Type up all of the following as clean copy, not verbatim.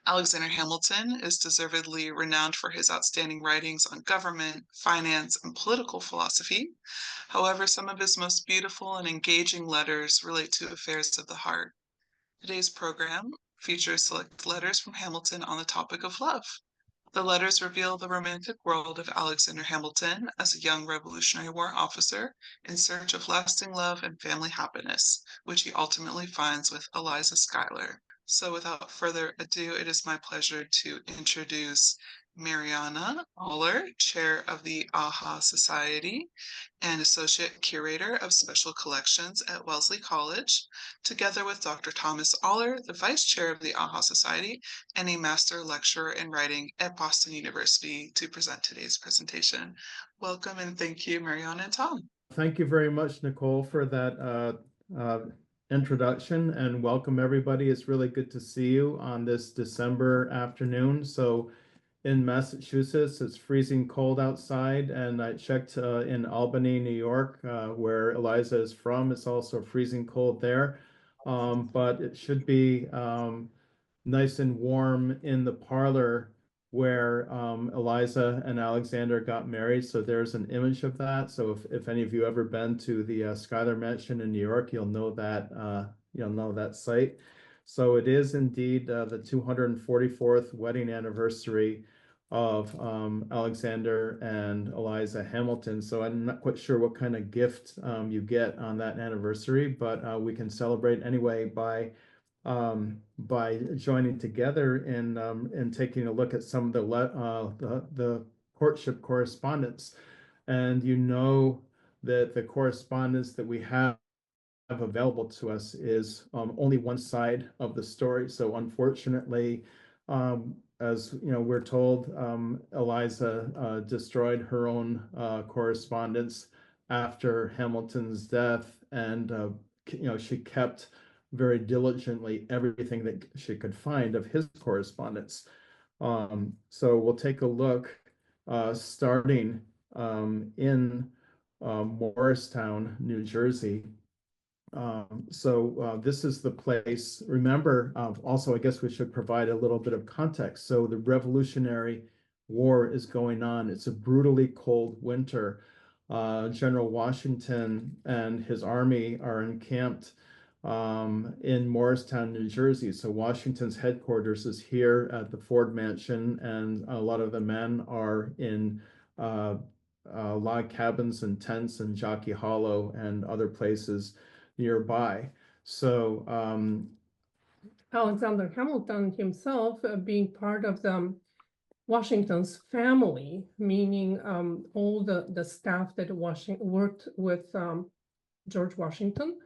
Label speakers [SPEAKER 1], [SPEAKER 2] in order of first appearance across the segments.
[SPEAKER 1] Alexander Hamilton is deservedly renowned for his outstanding writings on government, finance, and political philosophy. However, some of his most beautiful and engaging letters relate to affairs of the heart. Today's program features select letters from Hamilton on the topic of love. The letters reveal the romantic world of Alexander Hamilton as a young Revolutionary War officer in search of lasting love and family happiness, which he ultimately finds with Eliza Schuyler. So, without further ado, it is my pleasure to introduce Mariana Oller, Chair of the AHA Society and Associate Curator of Special Collections at Wellesley College, together with Dr. Thomas Oller, the Vice Chair of the AHA Society and a Master Lecturer in Writing at Boston University, to present today's presentation. Welcome and thank you, Mariana and Tom.
[SPEAKER 2] Thank you very much, Nicole, for that introduction, and welcome everybody. It's really good to see you on this December afternoon. So in Massachusetts, it's freezing cold outside, and I checked in Albany, New York, where Eliza is from. It's also freezing cold there, but it should be nice and warm in the parlor where Eliza and Alexander got married. So there's an image of that. So if any of you ever been to the Schuyler Mansion in New York, you'll know that site. So it is indeed the 244th wedding anniversary of Alexander and Eliza Hamilton. So I'm not quite sure what kind of gift you get on that anniversary, but we can celebrate anyway by joining together and taking a look at some of the courtship correspondence. And you know that the correspondence that we have available to us is only one side of the story. So unfortunately, as you know, we're told Eliza destroyed her own correspondence after Hamilton's death, and she kept very diligently everything that she could find of his correspondence. So we'll take a look starting in Morristown, New Jersey. So this is the place. Remember, also, I guess we should provide a little bit of context. So the Revolutionary War is going on. It's a brutally cold winter. General Washington and his army are encamped in Morristown, New Jersey. So Washington's headquarters is here at the Ford Mansion, and a lot of the men are in log cabins and tents in Jockey Hollow and other places nearby. So
[SPEAKER 3] Alexander Hamilton himself being part of the Washington's family, meaning all the staff that worked with George Washington,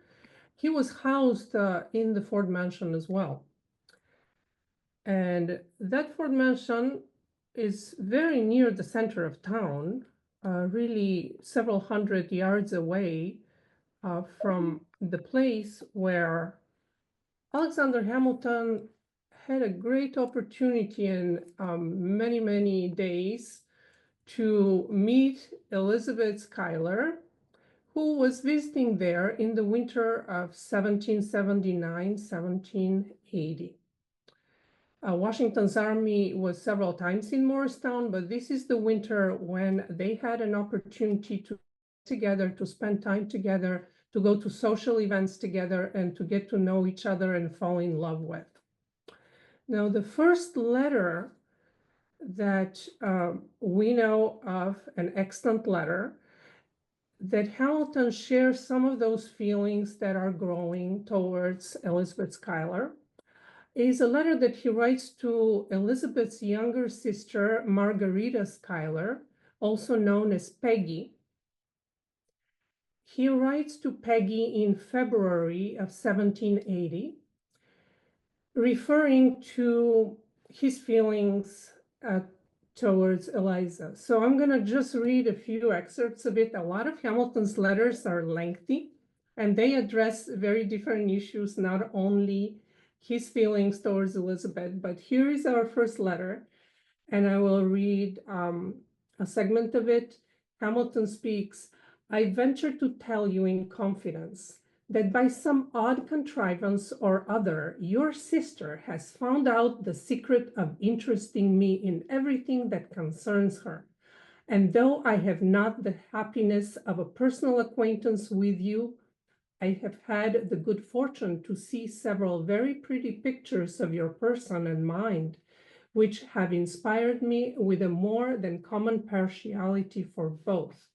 [SPEAKER 3] he was housed in the Ford Mansion as well. And that Ford Mansion is very near the center of town, really several hundred yards away from the place where Alexander Hamilton had a great opportunity in many, many days to meet Elizabeth Schuyler, who was visiting there in the winter of 1779-1780. Washington's army was several times in Morristown, but this is the winter when they had an opportunity to together, to spend time together, to go to social events together, and to get to know each other and fall in love with. Now, the first letter that we know of, an extant letter, that Hamilton shares some of those feelings that are growing towards Elizabeth Schuyler, is a letter that he writes to Elizabeth's younger sister, Margarita Schuyler, also known as Peggy. He writes to Peggy in February of 1780, referring to his feelings towards Eliza. So I'm going to just read a few excerpts of it. A lot of Hamilton's letters are lengthy, and they address very different issues, not only his feelings towards Elizabeth, but here is our first letter, and I will read a segment of it. Hamilton speaks, "I venture to tell you in confidence that by some odd contrivance or other, your sister has found out the secret of interesting me in everything that concerns her. And though I have not the happiness of a personal acquaintance with you, I have had the good fortune to see several very pretty pictures of your person and mind, which have inspired me with a more than common partiality for both.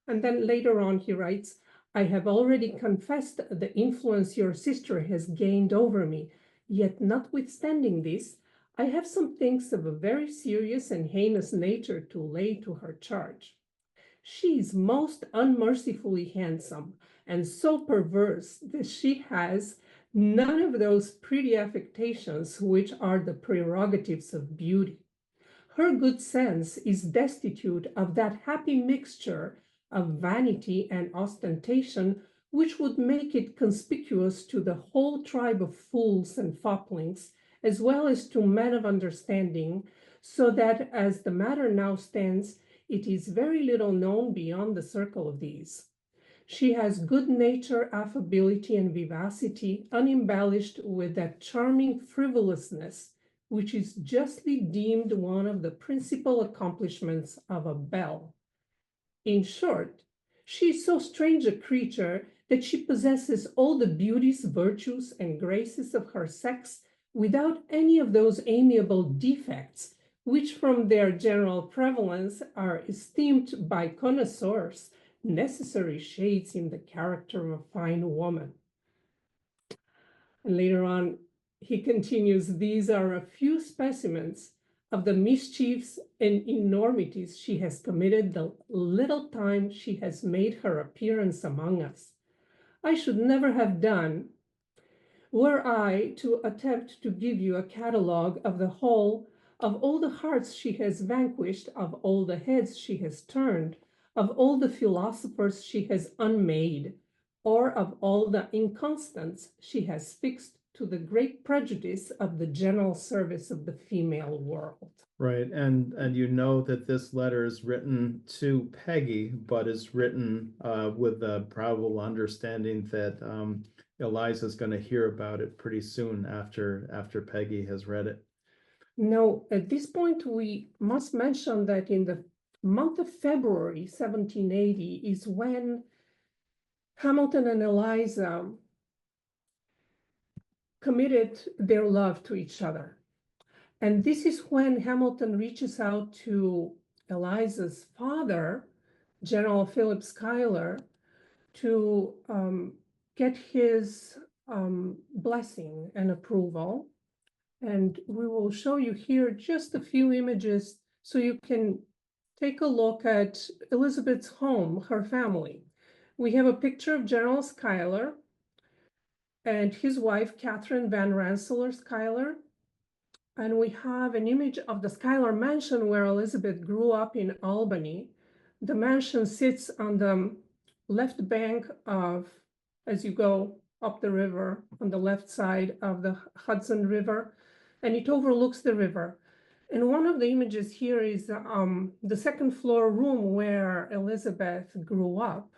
[SPEAKER 3] And then later on he writes, I have already confessed the influence your sister has gained over me, yet notwithstanding this, I have some things of a very serious and heinous nature to lay to her charge. She is most unmercifully handsome, and so perverse that she has none of those pretty affectations which are the prerogatives of beauty. Her good sense is destitute of that happy mixture of vanity and ostentation which would make it conspicuous to the whole tribe of fools and foplings, as well as to men of understanding, so that as the matter now stands, it is very little known beyond the circle of these. She has good nature, affability, and vivacity, unembellished with that charming frivolousness which is justly deemed one of the principal accomplishments of a belle. In short, she is so strange a creature that she possesses all the beauties, virtues, and graces of her sex without any of those amiable defects which from their general prevalence are esteemed by connoisseurs necessary shades in the character of a fine woman. And later on, he continues, these are a few specimens of the mischiefs and enormities she has committed the little time she has made her appearance among us. I should never have done were I to attempt to give you a catalogue of the whole, of all the hearts she has vanquished, of all the heads she has turned, of all the philosophers she has unmade, or of all the inconstants she has fixed to the great prejudice of the general service of the female world.
[SPEAKER 2] Right, and you know that this letter is written to Peggy, but is written with the probable understanding that Eliza's going to hear about it pretty soon after Peggy has read it.
[SPEAKER 3] Now, at this point, we must mention that in the month of February 1780 is when Hamilton and Eliza committed their love to each other. And this is when Hamilton reaches out to Eliza's father, General Philip Schuyler, to get his blessing and approval. And we will show you here just a few images so you can take a look at Elizabeth's home, her family. We have a picture of General Schuyler and his wife, Catherine Van Rensselaer Schuyler. And we have an image of the Schuyler mansion where Elizabeth grew up in Albany. The mansion sits on the left bank of, as you go up the river, on the left side of the Hudson River, and it overlooks the river. And one of the images here is the second floor room where Elizabeth grew up,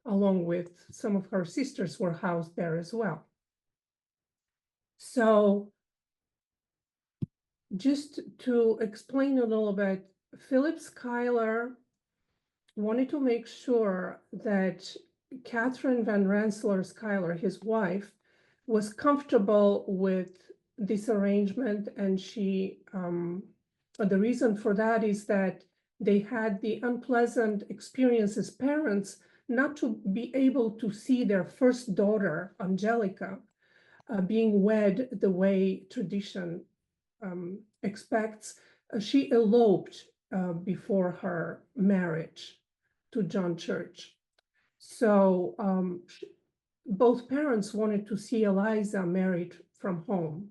[SPEAKER 3] along with some of her sisters were housed there as well. So just to explain a little bit, Philip Schuyler wanted to make sure that Catherine Van Rensselaer Schuyler, his wife, was comfortable with this arrangement, and she, the reason for that is that they had the unpleasant experience as parents not to be able to see their first daughter, Angelica, being wed the way tradition expects. She eloped before her marriage to John Church. So both parents wanted to see Eliza married from home.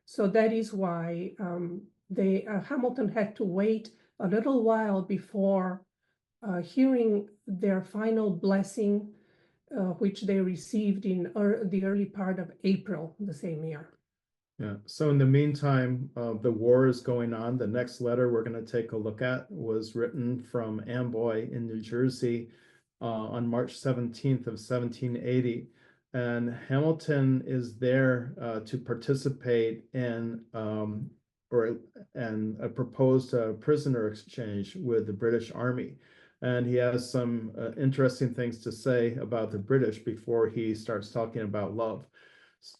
[SPEAKER 3] So that is why Hamilton had to wait a little while before hearing their final blessing, which they received in the early part of April the same year.
[SPEAKER 2] Yeah. So in the meantime, the war is going on. The next letter we're going to take a look at was written from Amboy in New Jersey on March 17th of 1780. And Hamilton is there to participate in a proposed prisoner exchange with the British Army. And he has some interesting things to say about the British before he starts talking about love.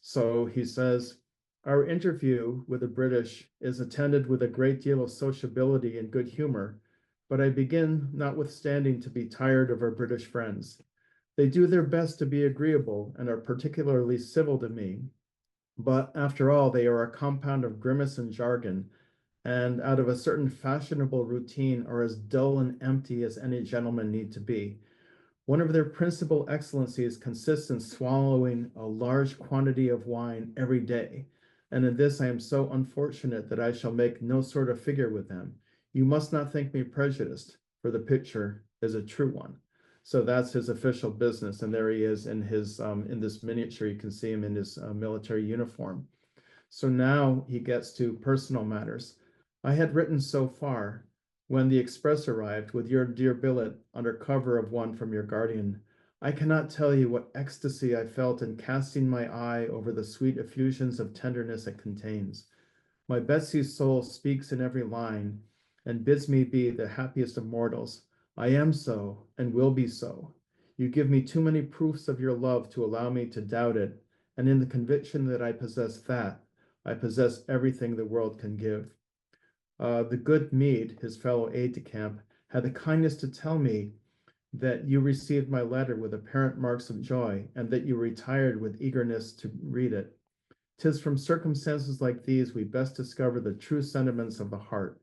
[SPEAKER 2] So he says, our interview with the British is attended with a great deal of sociability and good humor, but I begin notwithstanding to be tired of our British friends. They do their best to be agreeable and are particularly civil to me, but after all, they are a compound of grimace and jargon, and out of a certain fashionable routine are as dull and empty as any gentleman need to be. One of their principal excellencies consists in swallowing a large quantity of wine every day, and in this I am so unfortunate that I shall make no sort of figure with them. You must not think me prejudiced, for the picture is a true one. So that's his official business, and there he is in his in this miniature. You can see him in his military uniform. So now he gets to personal matters. I had written so far when the express arrived with your dear billet under cover of one from your guardian. I cannot tell you what ecstasy I felt in casting my eye over the sweet effusions of tenderness it contains. My Betsy's soul speaks in every line and bids me be the happiest of mortals. I am so and will be so. You give me too many proofs of your love to allow me to doubt it, and in the conviction that I possess that, I possess everything the world can give. The good Meade, his fellow aide-de-camp, had the kindness to tell me that you received my letter with apparent marks of joy, and that you retired with eagerness to read it. 'Tis from circumstances like these we best discover the true sentiments of the heart.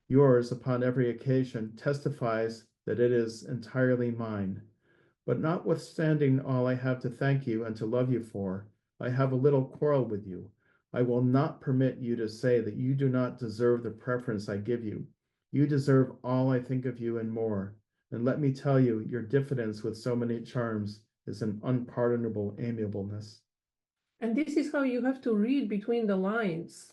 [SPEAKER 2] Yours, upon every occasion, testifies that it is entirely mine. But notwithstanding all I have to thank you and to love you for, I have a little quarrel with you. I will not permit you to say that you do not deserve the preference I give you. You deserve all I think of you and more. And let me tell you, your diffidence with so many charms is an unpardonable amiableness.
[SPEAKER 3] And this is how you have to read between the lines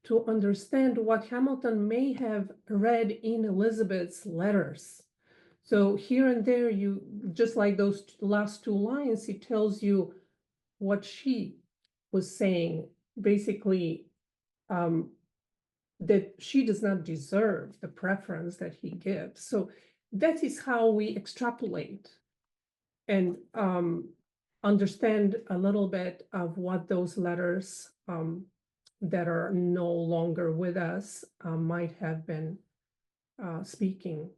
[SPEAKER 3] to understand what Hamilton may have read in Elizabeth's letters. So here and there, you just like those last two lines, it tells you what she was saying, basically, that she does not deserve the preference that he gives. So that is how we extrapolate and understand a little bit of what those letters that are no longer with us might have been speaking.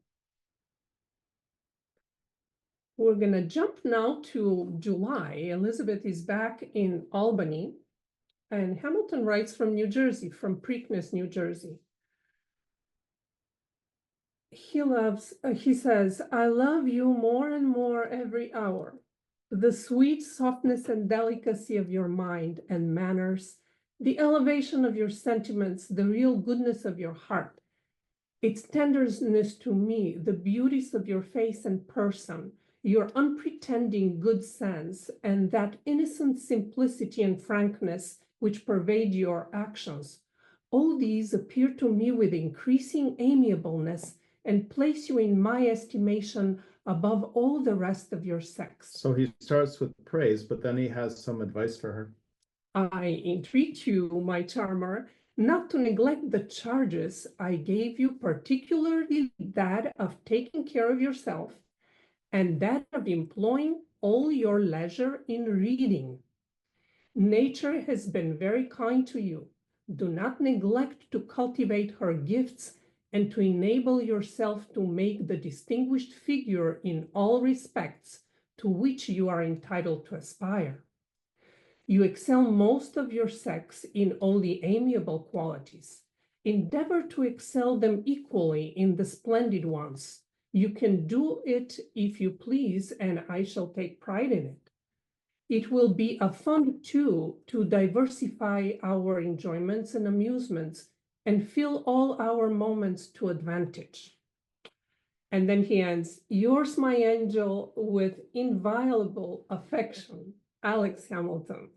[SPEAKER 3] We're going to jump now to July. Elizabeth is back in Albany, and Hamilton writes from New Jersey, from Preakness, New Jersey. He says, I love you more and more every hour. The sweet softness and delicacy of your mind and manners, the elevation of your sentiments, the real goodness of your heart, its tenderness to me, the beauties of your face and person, your unpretending good sense, and that innocent simplicity and frankness which pervade your actions. All these appear to me with increasing amiableness and place you in my estimation above all the rest of your sex.
[SPEAKER 2] So he starts with praise, but then he has some advice for her.
[SPEAKER 3] I entreat you, my charmer, not to neglect the charges I gave you, particularly that of taking care of yourself and that of employing all your leisure in reading. Nature has been very kind to you. Do not neglect to cultivate her gifts and to enable yourself to make the distinguished figure in all respects to which you are entitled to aspire. You excel most of your sex in all the amiable qualities. Endeavor to excel them equally in the splendid ones. You can do it if you please, and I shall take pride in it. It will be a fun, too, to diversify our enjoyments and amusements and fill all our moments to advantage. And then he ends, yours, my angel, with inviolable affection, Alex Hamilton.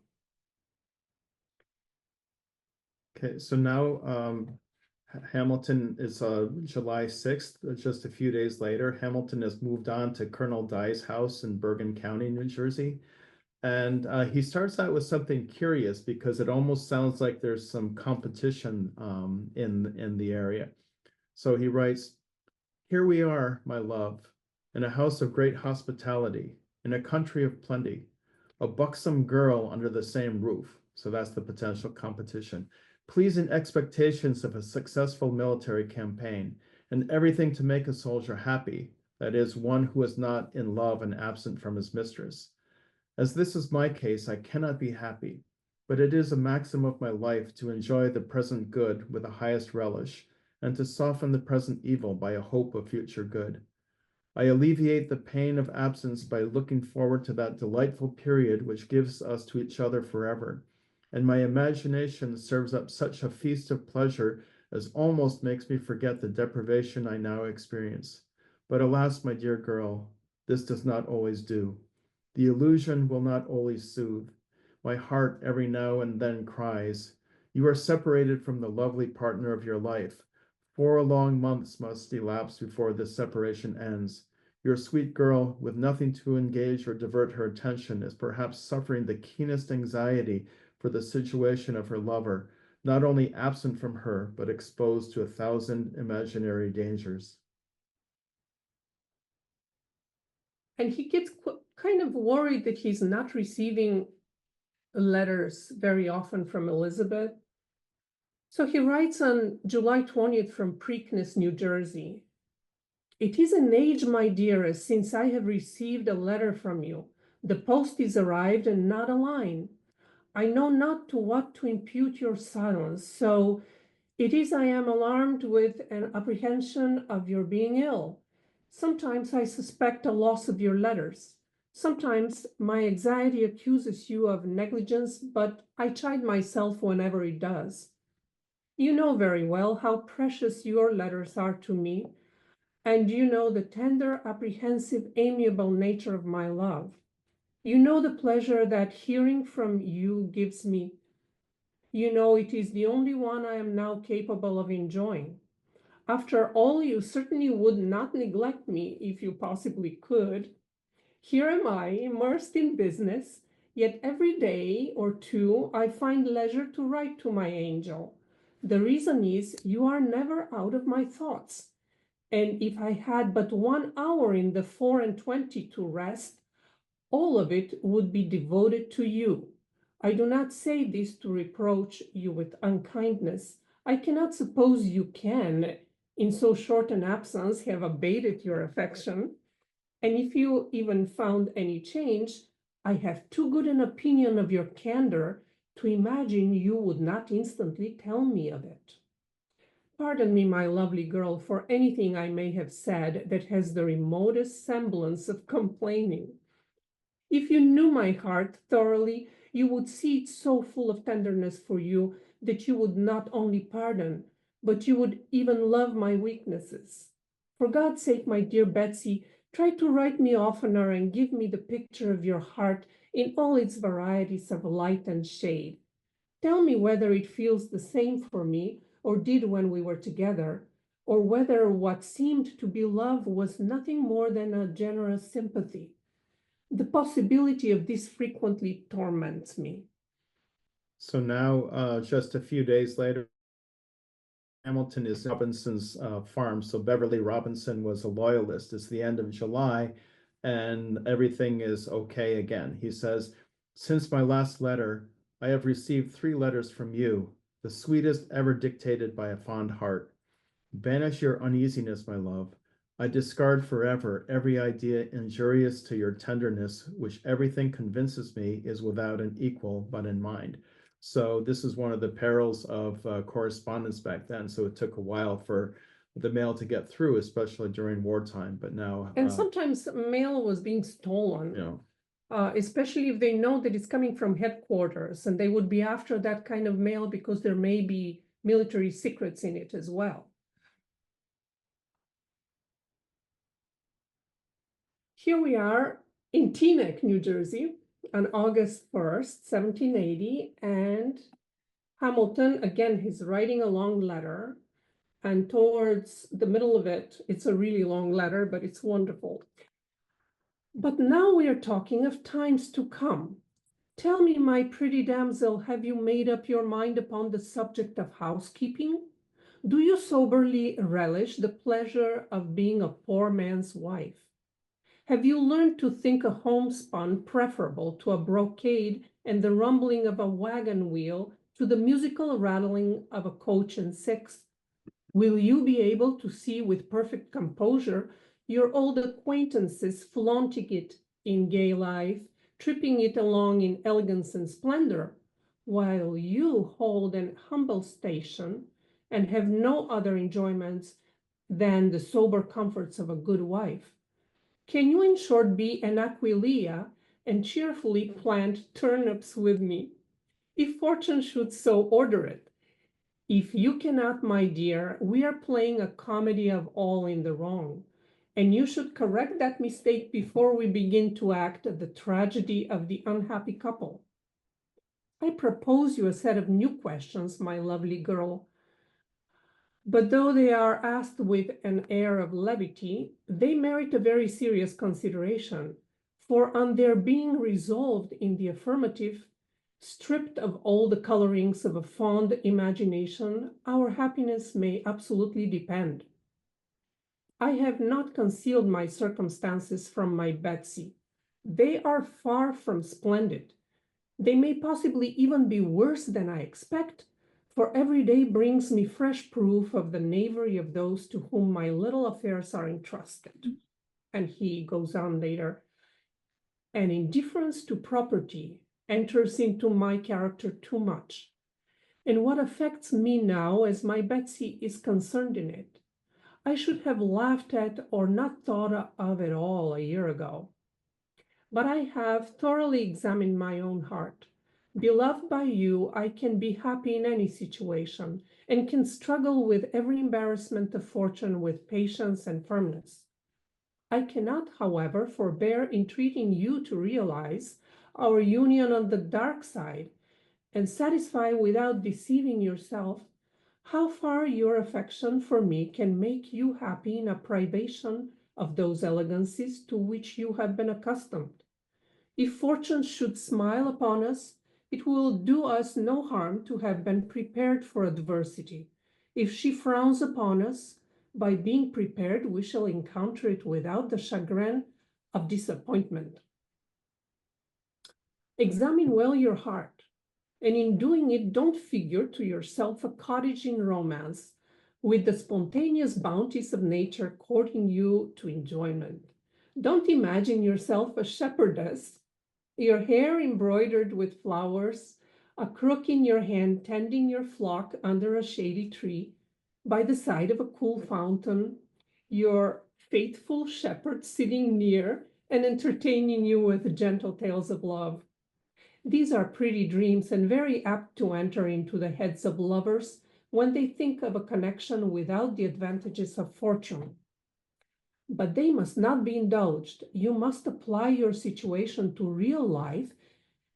[SPEAKER 2] Okay, so now Hamilton is July 6th, just a few days later. Hamilton has moved on to Colonel Dye's house in Bergen County, New Jersey. And he starts out with something curious because it almost sounds like there's some competition in the area. So he writes, "Here we are, my love, in a house of great hospitality, in a country of plenty, a buxom girl under the same roof." So that's the potential competition. "Pleasing expectations of a successful military campaign, and everything to make a soldier happy, that is, one who is not in love and absent from his mistress. As this is my case, I cannot be happy, but it is a maxim of my life to enjoy the present good with the highest relish, and to soften the present evil by a hope of future good. I alleviate the pain of absence by looking forward to that delightful period which gives us to each other forever, and my imagination serves up such a feast of pleasure as almost makes me forget the deprivation I now experience. But alas, my dear girl, this does not always do. The illusion will not always soothe. My heart every now and then cries, you are separated from the lovely partner of your life. 4 long months must elapse before this separation ends. Your sweet girl, with nothing to engage or divert her attention, is perhaps suffering the keenest anxiety for the situation of her lover, not only absent from her, but exposed to 1,000 imaginary dangers."
[SPEAKER 3] And he gets kind of worried that he's not receiving letters very often from Elizabeth. So he writes on July 20th from Preakness, New Jersey. "It is an age, my dearest, since I have received a letter from you. The post is arrived and not a line. I know not to what to impute your silence, so it is I am alarmed with an apprehension of your being ill. Sometimes I suspect a loss of your letters. Sometimes my anxiety accuses you of negligence, but I chide myself whenever it does. You know very well how precious your letters are to me, and you know the tender, apprehensive, amiable nature of my love. You know the pleasure that hearing from you gives me. You know it is the only one I am now capable of enjoying. After all, you certainly would not neglect me if you possibly could. Here am I, immersed in business, yet every day or two I find leisure to write to my angel. The reason is you are never out of my thoughts, and if I had but 1 hour in the 24 to rest, all of it would be devoted to you. I do not say this to reproach you with unkindness. I cannot suppose you can, in so short an absence, have abated your affection. And if you even found any change, I have too good an opinion of your candor to imagine you would not instantly tell me of it. Pardon me, my lovely girl, for anything I may have said that has the remotest semblance of complaining. If you knew my heart thoroughly, you would see it so full of tenderness for you that you would not only pardon, but you would even love my weaknesses. For God's sake, my dear Betsy, try to write me oftener and give me the picture of your heart in all its varieties of light and shade. Tell me whether it feels the same for me, or did when we were together, or whether what seemed to be love was nothing more than a generous sympathy. The possibility of this frequently torments me."
[SPEAKER 2] So now, just a few days later, Hamilton is Robinson's farm. So Beverly Robinson was a loyalist. It's the end of July, and everything is okay again. He says, "Since my last letter, I have received 3 letters from you, the sweetest ever dictated by a fond heart. Banish your uneasiness, my love. I discard forever every idea injurious to your tenderness, which everything convinces me is without an equal but in mind." So this is one of the perils of correspondence back then. So it took a while for the mail to get through, especially during wartime. But now,
[SPEAKER 3] And sometimes mail was being stolen,
[SPEAKER 2] you know,
[SPEAKER 3] especially if they know that it's coming from headquarters, and they would be after that kind of mail because there may be military secrets in it as well. Here we are in Teaneck, New Jersey, on August 1st, 1780, and Hamilton, again, he's writing a long letter, And towards the middle of it, it's a really long letter, but it's wonderful. But now we are talking of times to come. Tell me, my pretty damsel, have you made up your mind upon the subject of housekeeping? Do you soberly relish the pleasure of being a poor man's wife? Have you learned to think a homespun preferable to a brocade and the rumbling of a wagon wheel to the musical rattling of a coach and six? Will you be able to see with perfect composure your old acquaintances flaunting it in gay life, tripping it along in elegance and splendor, while you hold an humble station and have no other enjoyments than the sober comforts of a good wife? Can you in short be an Aquileia and cheerfully plant turnips with me, if fortune should so order it? If you cannot, my dear, we are playing a comedy of all in the wrong, and you should correct that mistake before we begin to act the tragedy of the unhappy couple. I propose you a set of new questions, my lovely girl, but though they are asked with an air of levity, they merit a very serious consideration, for on their being resolved in the affirmative, stripped of all the colorings of a fond imagination, our happiness may absolutely depend. I have not concealed my circumstances from my Betsy. They are far from splendid. They may possibly even be worse than I expect, for every day brings me fresh proof of the knavery of those to whom my little affairs are entrusted. And he goes on later, an indifference to property enters into my character too much. And what affects me now, as my Betsy is concerned in it, I should have laughed at or not thought of at all a year ago. But I have thoroughly examined my own heart. Beloved by you, I can be happy in any situation, and can struggle with every embarrassment of fortune with patience and firmness. I cannot, however, forbear entreating you to realize our union on the dark side, and satisfy without deceiving yourself how far your affection for me can make you happy in a privation of those elegancies to which you have been accustomed. If fortune should smile upon us, it will do us no harm to have been prepared for adversity. If she frowns upon us, by being prepared, we shall encounter it without the chagrin of disappointment. Examine well your heart, and in doing it, don't figure to yourself a cottage in romance, with the spontaneous bounties of nature courting you to enjoyment. Don't imagine yourself a shepherdess, your hair embroidered with flowers, a crook in your hand tending your flock under a shady tree, by the side of a cool fountain, your faithful shepherd sitting near and entertaining you with gentle tales of love. These are pretty dreams and very apt to enter into the heads of lovers when they think of a connection without the advantages of fortune. But they must not be indulged. You must apply your situation to real life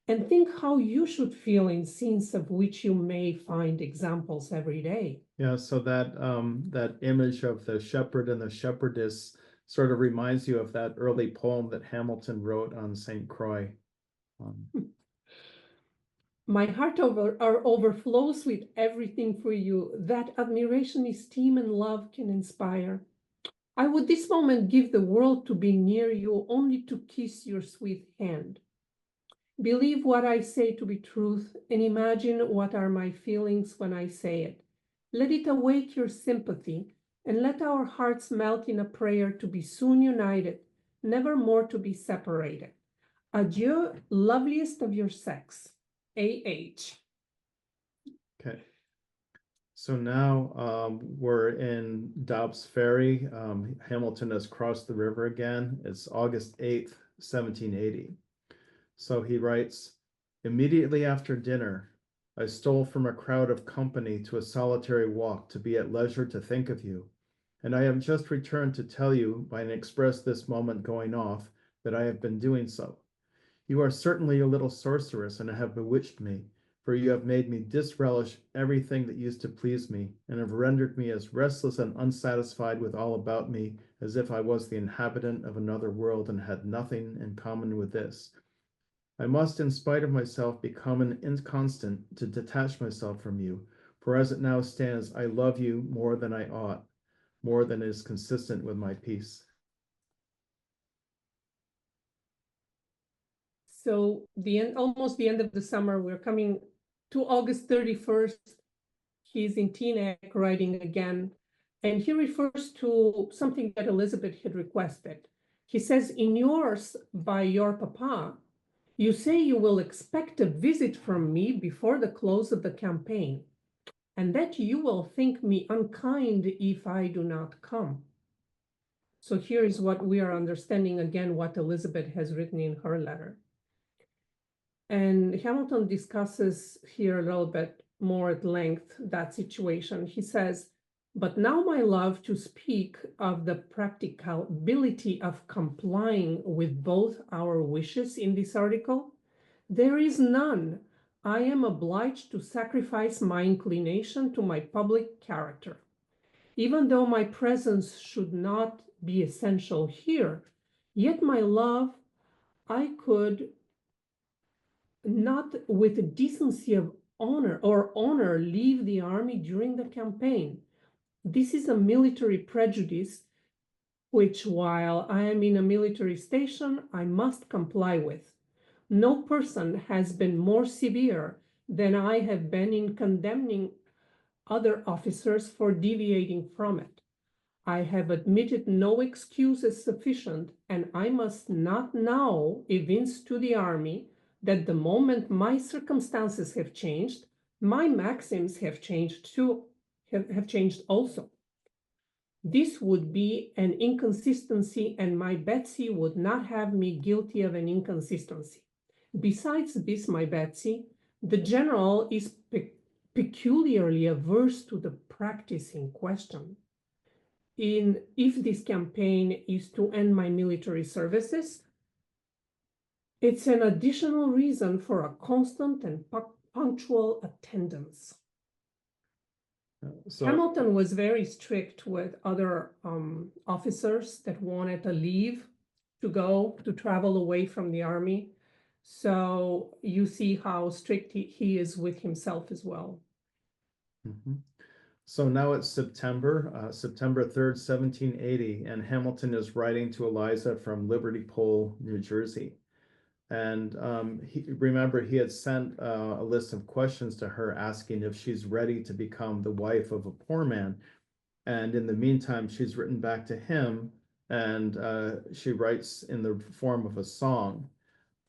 [SPEAKER 3] and think how you should feel in scenes of which you may find examples every day.
[SPEAKER 2] Yeah, so that image of the shepherd and the shepherdess sort of reminds you of that early poem that Hamilton wrote on St. Croix.
[SPEAKER 3] My heart overflows with everything for you that admiration, esteem, and love can inspire. I would this moment give the world to be near you, only to kiss your sweet hand. Believe what I say to be truth, and imagine what are my feelings when I say it. Let it awake your sympathy, and let our hearts melt in a prayer to be soon united, never more to be separated. Adieu, loveliest of your sex. A.H.
[SPEAKER 2] Okay. So now we're in Dobbs Ferry. Hamilton has crossed the river again. It's August 8th, 1780. So he writes, immediately after dinner, I stole from a crowd of company to a solitary walk to be at leisure to think of you. And I have just returned to tell you by an express this moment going off that I have been doing so. You are certainly a little sorceress and have bewitched me, for you have made me disrelish everything that used to please me, and have rendered me as restless and unsatisfied with all about me as if I was the inhabitant of another world and had nothing in common with this. I must, in spite of myself, become an inconstant to detach myself from you, for as it now stands, I love you more than I ought, more than is consistent with my peace.
[SPEAKER 3] So almost the end of the summer, we're coming to August 31st. He's in Teaneck writing again, and he refers to something that Elizabeth had requested. He says, in yours by your papa, you say you will expect a visit from me before the close of the campaign, and that you will think me unkind if I do not come. So here is what we are understanding again, what Elizabeth has written in her letter. And Hamilton discusses here a little bit more at length that situation. He says, but now, my love, to speak of the practicability of complying with both our wishes in this article, there is none. I am obliged to sacrifice my inclination to my public character. Even though my presence should not be essential here, yet, my love, I could not with decency of honor leave the army during the campaign. This is a military prejudice which, while I am in a military station, I must comply with. No person has been more severe than I have been in condemning other officers for deviating from it. I have admitted no excuse as sufficient, and I must not now evince to the army that the moment my circumstances have changed, my maxims have changed too, have changed also. This would be an inconsistency, and my Betsy would not have me guilty of an inconsistency. Besides this, my Betsy, the general is peculiarly averse to the practice in question. If this campaign is to end my military services, it's an additional reason for a constant and punctual attendance.
[SPEAKER 2] So
[SPEAKER 3] Hamilton was very strict with other officers that wanted a leave to travel away from the army. So you see how strict he is with himself as well.
[SPEAKER 2] mhm. So now it's September 3rd, 1780, and Hamilton is writing to Eliza from Liberty Pole, New Jersey. And remember, he had sent a list of questions to her asking if she's ready to become the wife of a poor man. And in the meantime, she's written back to him, and she writes in the form of a song.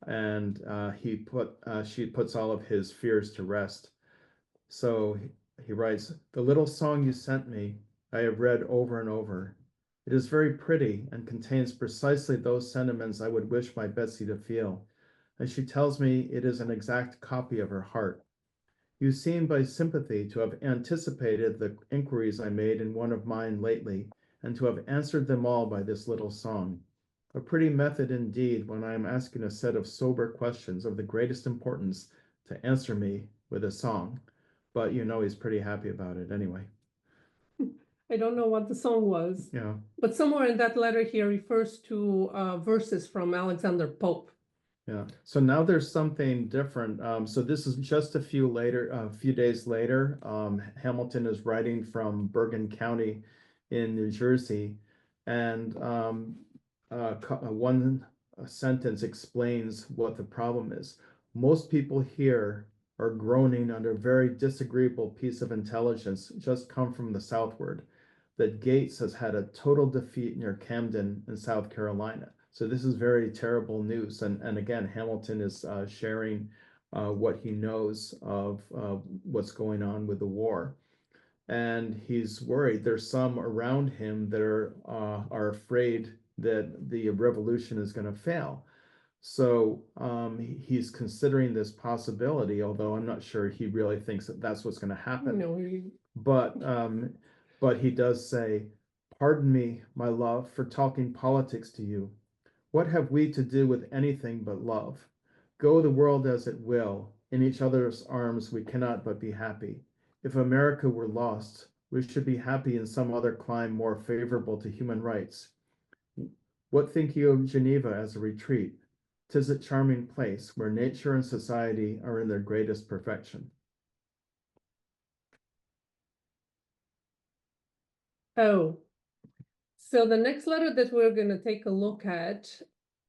[SPEAKER 2] And she puts all of his fears to rest. So he writes, the little song you sent me, I have read over and over. It is very pretty and contains precisely those sentiments I would wish my Betsy to feel, and she tells me it is an exact copy of her heart. You seem by sympathy to have anticipated the inquiries I made in one of mine lately, and to have answered them all by this little song. A pretty method indeed when I am asking a set of sober questions of the greatest importance to answer me with a song. But you know he's pretty happy about it anyway.
[SPEAKER 3] I don't know what the song was,
[SPEAKER 2] Yeah.
[SPEAKER 3] but somewhere in that letter he refers to verses from Alexander Pope.
[SPEAKER 2] Yeah. So now there's something different. So this is just a few days later. Hamilton is writing from Bergen County in New Jersey, and one sentence explains what the problem is. Most people here are groaning under a very disagreeable piece of intelligence just come from the southward, that Gates has had a total defeat near Camden in South Carolina. So this is very terrible news. And again, Hamilton is sharing what he knows of what's going on with the war. And he's worried. There's some around him that are afraid that the revolution is going to fail. So he's considering this possibility, although I'm not sure he really thinks that that's what's going to happen.
[SPEAKER 3] No,
[SPEAKER 2] But he does say, pardon me, my love, for talking politics to you. What have we to do with anything but love? Go the world as it will, In each other's arms, we cannot but be happy. If America were lost, we should be happy in some other clime more favorable to human rights. What think you of Geneva as a retreat? 'Tis a charming place where nature and society are in their greatest perfection.
[SPEAKER 3] Oh, so the next letter that we're going to take a look at,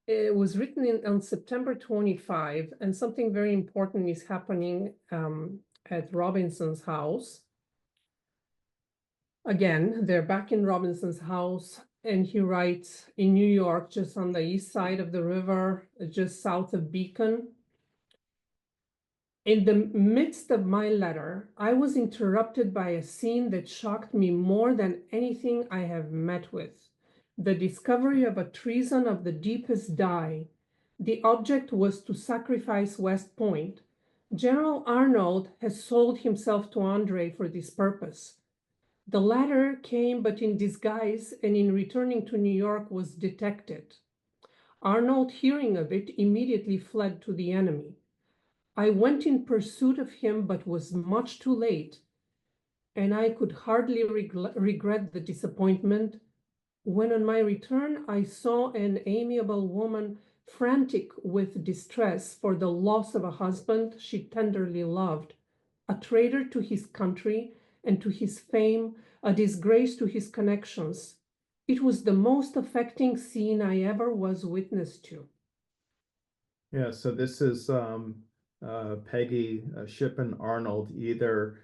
[SPEAKER 3] it was written on September 25, and something very important is happening at Robinson's house. Again, they're back in Robinson's house, and he writes in New York, just on the east side of the river, just south of Beacon. In the midst of my letter, I was interrupted by a scene that shocked me more than anything I have met with. The discovery of a treason of the deepest dye. The object was to sacrifice West Point. General Arnold has sold himself to Andre for this purpose. The latter came but in disguise, and in returning to New York was detected. Arnold, hearing of it, immediately fled to the enemy. I went in pursuit of him, but was much too late, and I could hardly regret the disappointment when on my return I saw an amiable woman frantic with distress for the loss of a husband she tenderly loved, a traitor to his country and to his fame, a disgrace to his connections. It was the most affecting scene I ever was witness to.
[SPEAKER 2] Yeah, so this is Peggy Shippen Arnold either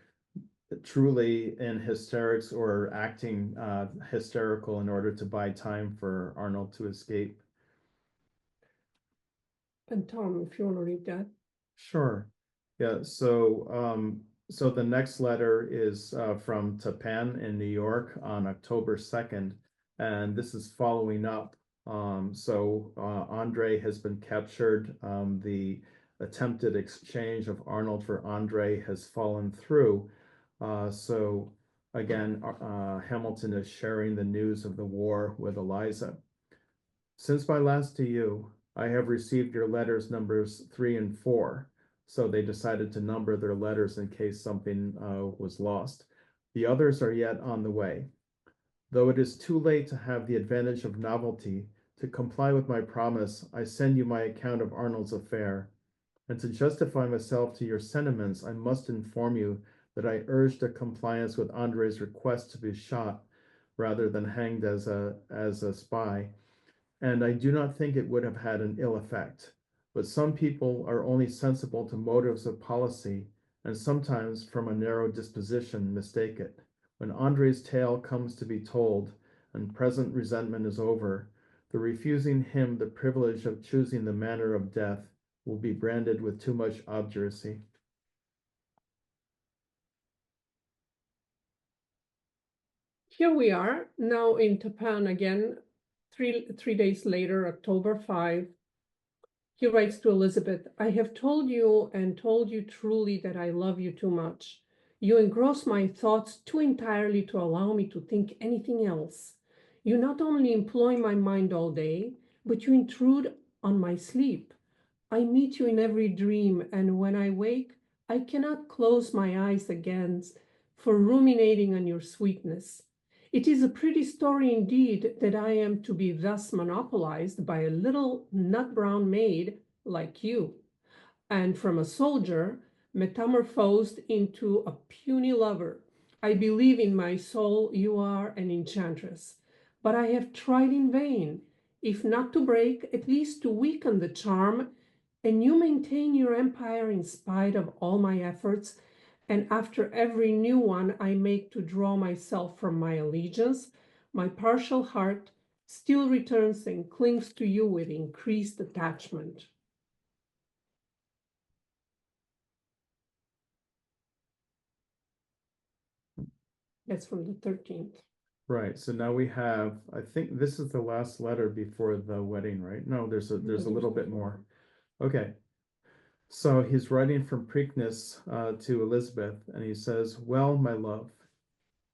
[SPEAKER 2] truly in hysterics or acting hysterical in order to buy time for Arnold to escape.
[SPEAKER 3] And Tom, if you want to read that.
[SPEAKER 2] Sure. Yeah, so the next letter is from Tapan in New York on October 2nd, and this is following up. Andre has been captured. The attempted exchange of Arnold for Andre has fallen through. So again, Hamilton is sharing the news of the war with Eliza. Since my last to you, I have received your letters numbers 3 and 4. So they decided to number their letters in case something was lost. The others are yet on the way. Though it is too late to have the advantage of novelty, to comply with my promise, I send you my account of Arnold's affair. And to justify myself to your sentiments, I must inform you that I urged a compliance with Andre's request to be shot rather than hanged as a spy. And I do not think it would have had an ill effect. But some people are only sensible to motives of policy, and sometimes from a narrow disposition mistake it. When Andre's tale comes to be told, and present resentment is over, the refusing him the privilege of choosing the manner of death will be branded with too much obduracy.
[SPEAKER 3] Here we are now in Tapan again, three days later, October 5. He writes to Elizabeth, I have told you and told you truly that I love you too much. You engross my thoughts too entirely to allow me to think anything else. You not only employ my mind all day, but you intrude on my sleep. I meet you in every dream, and when I wake, I cannot close my eyes again for ruminating on your sweetness. It is a pretty story indeed that I am to be thus monopolized by a little nut-brown maid like you, and from a soldier metamorphosed into a puny lover. I believe in my soul you are an enchantress, but I have tried in vain, if not to break, at least to weaken the charm, and you maintain your empire in spite of all my efforts, and after every new one I make to draw myself from my allegiance, my partial heart still returns and clings to you with increased attachment. That's from the 13th.
[SPEAKER 2] Right. So now we have, I think this is the last letter before the wedding, right? No, there's a little bit more. Okay. So he's writing from Preakness to Elizabeth, and he says, well, my love,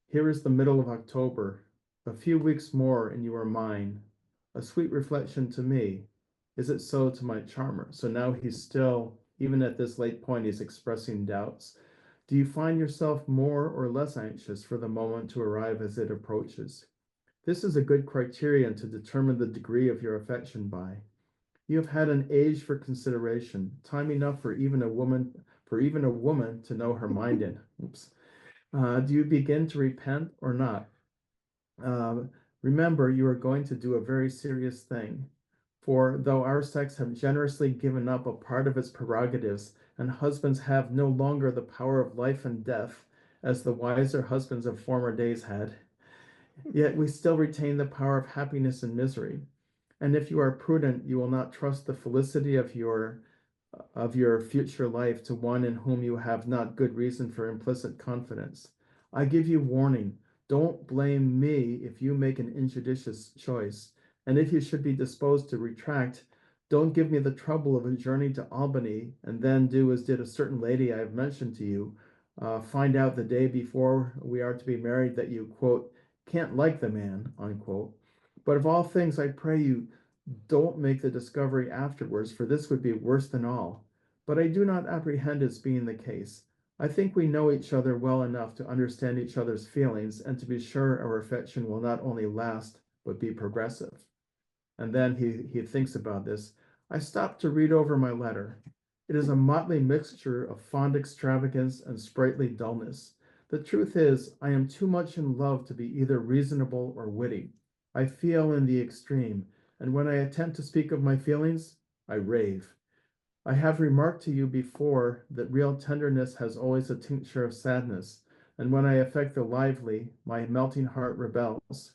[SPEAKER 2] here is the middle of October. A few weeks more and you are mine. A sweet reflection to me. Is it so to my charmer? So now he's still Even at this late point, he's expressing doubts. Do you find yourself more or less anxious for the moment to arrive as it approaches? This is a good criterion to determine the degree of your affection by. You have had an age for consideration, time enough for even a woman to know her mind in. Oops. Do you begin to repent or not? Remember, you are going to do a very serious thing. For though our sex have generously given up a part of its prerogatives, and husbands have no longer the power of life and death, as the wiser husbands of former days had, yet we still retain the power of happiness and misery. And if you are prudent, you will not trust the felicity of your future life to one in whom you have not good reason for implicit confidence. I give you warning. Don't blame me if you make an injudicious choice. And if you should be disposed to retract, don't give me the trouble of a journey to Albany and then do as did a certain lady I have mentioned to you. Find out the day before we are to be married that you, quote, can't like the man, unquote. But of all things, I pray you, don't make the discovery afterwards, for this would be worse than all. But I do not apprehend its being the case. I think we know each other well enough to understand each other's feelings and to be sure our affection will not only last, but be progressive. And then he thinks about this. I stopped to read over my letter. It is a motley mixture of fond extravagance and sprightly dullness. The truth is, I am too much in love to be either reasonable or witty. I feel in the extreme, and when I attempt to speak of my feelings, I rave. I have remarked to you before that real tenderness has always a tincture of sadness, and when I affect the lively, my melting heart rebels.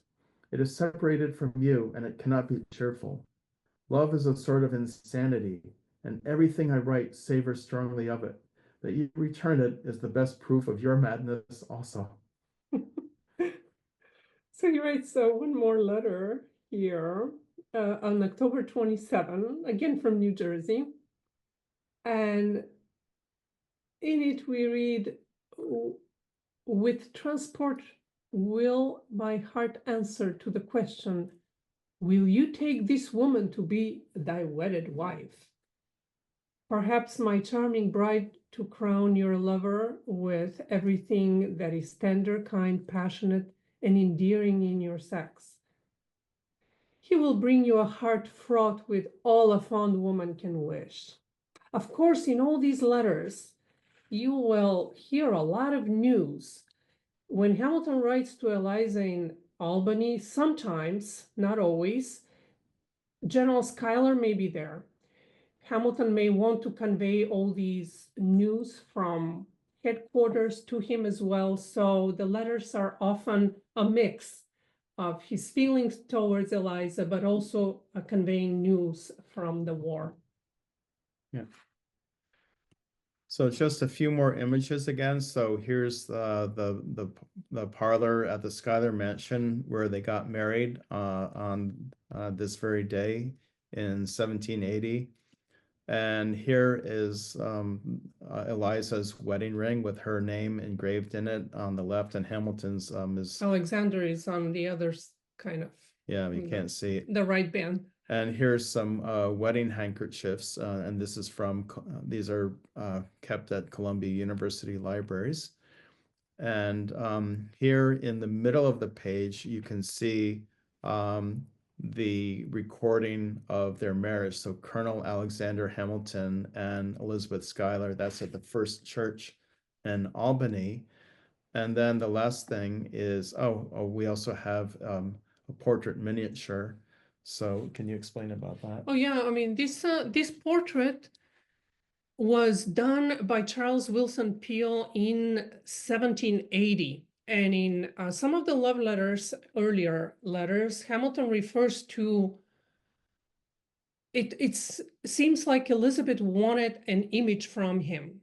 [SPEAKER 2] It is separated from you, and it cannot be cheerful. Love is a sort of insanity, and everything I write savors strongly of it. That you return it is the best proof of your madness also.
[SPEAKER 3] So he writes one more letter here on October 27, again from New Jersey. And in it we read, with transport will my heart answer to the question, will you take this woman to be thy wedded wife? Perhaps my charming bride to crown your lover with everything that is tender, kind, passionate, and endearing in your sex. He will bring you a heart fraught with all a fond woman can wish. Of course, in all these letters, you will hear a lot of news. When Hamilton writes to Eliza in Albany, sometimes, not always, General Schuyler may be there. Hamilton may want to convey all these news from headquarters to him as well. So the letters are often a mix of his feelings towards Eliza, but also conveying news from the war.
[SPEAKER 2] Yeah. So just a few more images again. So here's the parlor at the Schuyler Mansion where they got married on this very day in 1780. And here is Eliza's wedding ring with her name engraved in it on the left, and Hamilton's is
[SPEAKER 3] Alexander is on the other kind of.
[SPEAKER 2] Yeah, you can't see it.
[SPEAKER 3] The right band.
[SPEAKER 2] And here's some wedding handkerchiefs, and this is from, these are kept at Columbia University libraries. And here in the middle of the page, you can see the recording of their marriage. So Colonel Alexander Hamilton and Elizabeth Schuyler, that's at the First Church in Albany. And then the last thing is, we also have a portrait miniature. So can you explain about that?
[SPEAKER 3] Oh yeah, I mean, this portrait was done by Charles Wilson Peale in 1780. And in some of the love letters, earlier letters, Hamilton refers to it. It seems like Elizabeth wanted an image from him.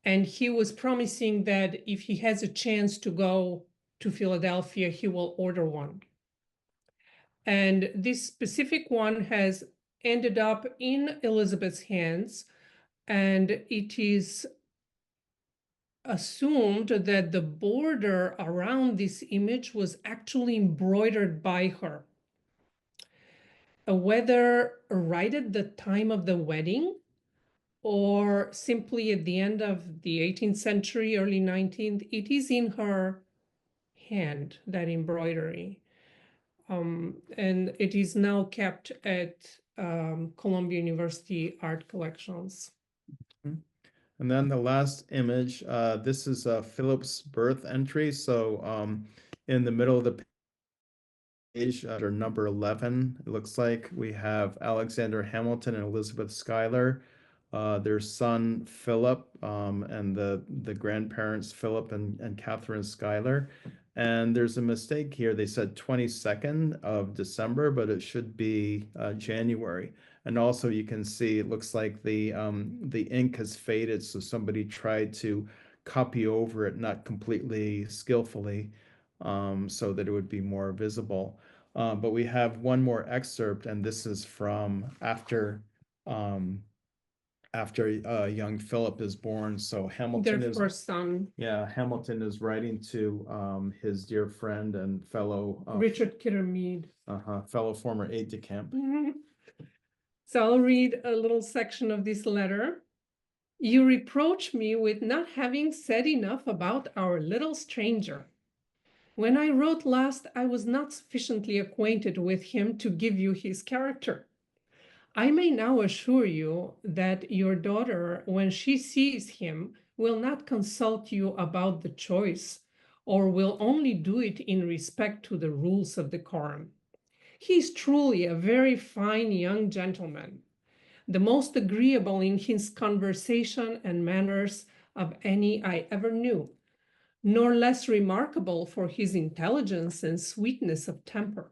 [SPEAKER 3] And he was promising that if he has a chance to go to Philadelphia, he will order one. And this specific one has ended up in Elizabeth's hands, and it is assumed that the border around this image was actually embroidered by her. Whether right at the time of the wedding or simply at the end of the 18th century, early 19th, it is in her hand, that embroidery. And it is now kept at Columbia University Art Collections.
[SPEAKER 2] And then the last image, this is Philip's birth entry. So in the middle of the page, under number 11, it looks like we have Alexander Hamilton and Elizabeth Schuyler, their son Philip, and the grandparents Philip and Catherine Schuyler. And there's a mistake here. They said 22nd of December, but it should be January. And also you can see it looks like the ink has faded, so somebody tried to copy over it, not completely skillfully, so that it would be more visible. But we have one more excerpt, and this is from after young Philip is born. So Hamilton
[SPEAKER 3] Their
[SPEAKER 2] is
[SPEAKER 3] first son,
[SPEAKER 2] Hamilton is writing to his dear friend and fellow
[SPEAKER 3] Richard Kittermead.
[SPEAKER 2] fellow former aide-de-camp.
[SPEAKER 3] So I'll read a little section of this letter. You reproach me with not having said enough about our little stranger. When I wrote last, I was not sufficiently acquainted with him to give you his character. I may now assure you that your daughter, when she sees him, will not consult you about the choice, or will only do it in respect to the rules of decorum. He is truly a very fine young gentleman, the most agreeable in his conversation and manners of any I ever knew, nor less remarkable for his intelligence and sweetness of temper.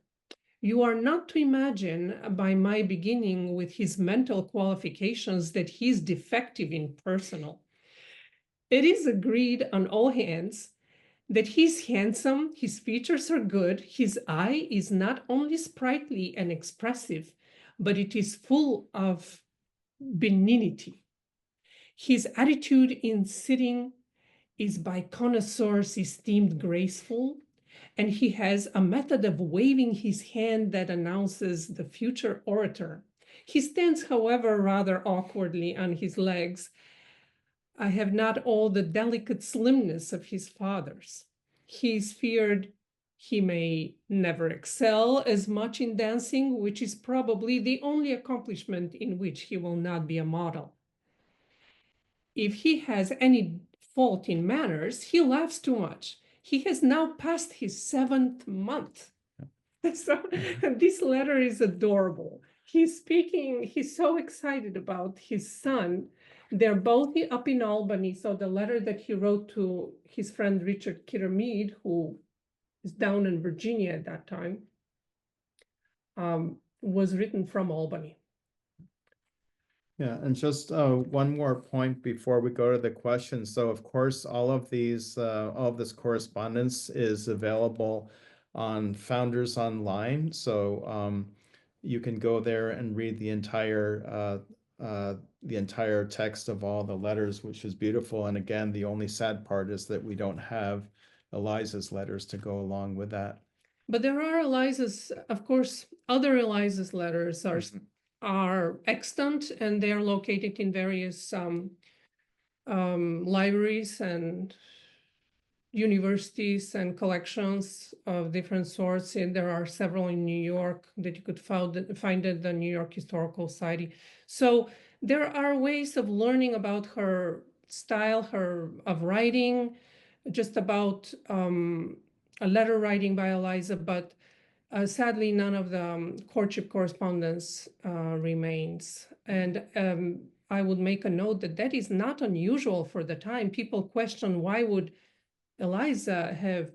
[SPEAKER 3] You are not to imagine by my beginning with his mental qualifications that he is defective in personal. It is agreed on all hands that he's handsome, his features are good, his eye is not only sprightly and expressive, but it is full of benignity. His attitude in sitting is by connoisseurs esteemed graceful, and he has a method of waving his hand that announces the future orator. He stands, however, rather awkwardly on his legs. I have not all the delicate slimness of his father's. He is feared he may never excel as much in dancing, which is probably the only accomplishment in which he will not be a model. If he has any fault in manners, he laughs too much. He has now passed his 7th month. So this letter is adorable. He's so excited about his son. They're both up in Albany. So the letter that he wrote to his friend Richard Kittermead, who is down in Virginia at that time, was written from Albany.
[SPEAKER 2] Yeah, and just one more point before we go to the questions. So of course, all of this correspondence is available on Founders Online. So you can go there and read the entire text of all the letters, which is beautiful. And again, the only sad part is that we don't have Eliza's letters to go along with that.
[SPEAKER 3] But there are Eliza's, of course, other Eliza's letters are extant, and they are located in various libraries and universities and collections of different sorts. And there are several in New York that you could find at the New York Historical Society. So there are ways of learning about her style, of writing, just about a letter writing by Eliza, but sadly, none of the courtship correspondence remains. And I would make a note that is not unusual for the time. People question, why would Eliza have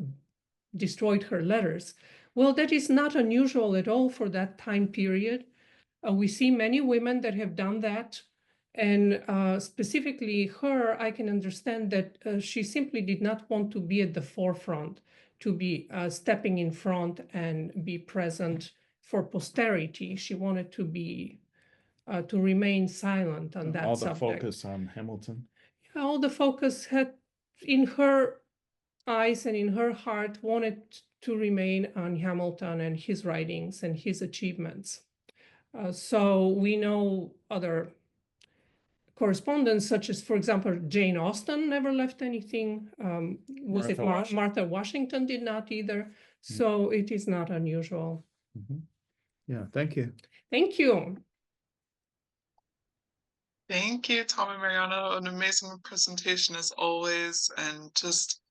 [SPEAKER 3] destroyed her letters? Well, that is not unusual at all for that time period. We see many women that have done that. And specifically her, I can understand that she simply did not want to be at the forefront, to be stepping in front and be present for posterity. She wanted to be, to remain silent on that subject.
[SPEAKER 2] All the focus on Hamilton.
[SPEAKER 3] All the focus had, in her eyes and in her heart, wanted to remain on Hamilton and his writings and his achievements. So we know other correspondence, such as, for example, Jane Austen never left anything. Was it Martha Washington did not either. So it is not unusual.
[SPEAKER 2] Yeah, thank you.
[SPEAKER 3] Thank you.
[SPEAKER 1] Thank you, Tom and Mariana. An amazing presentation as always. And just,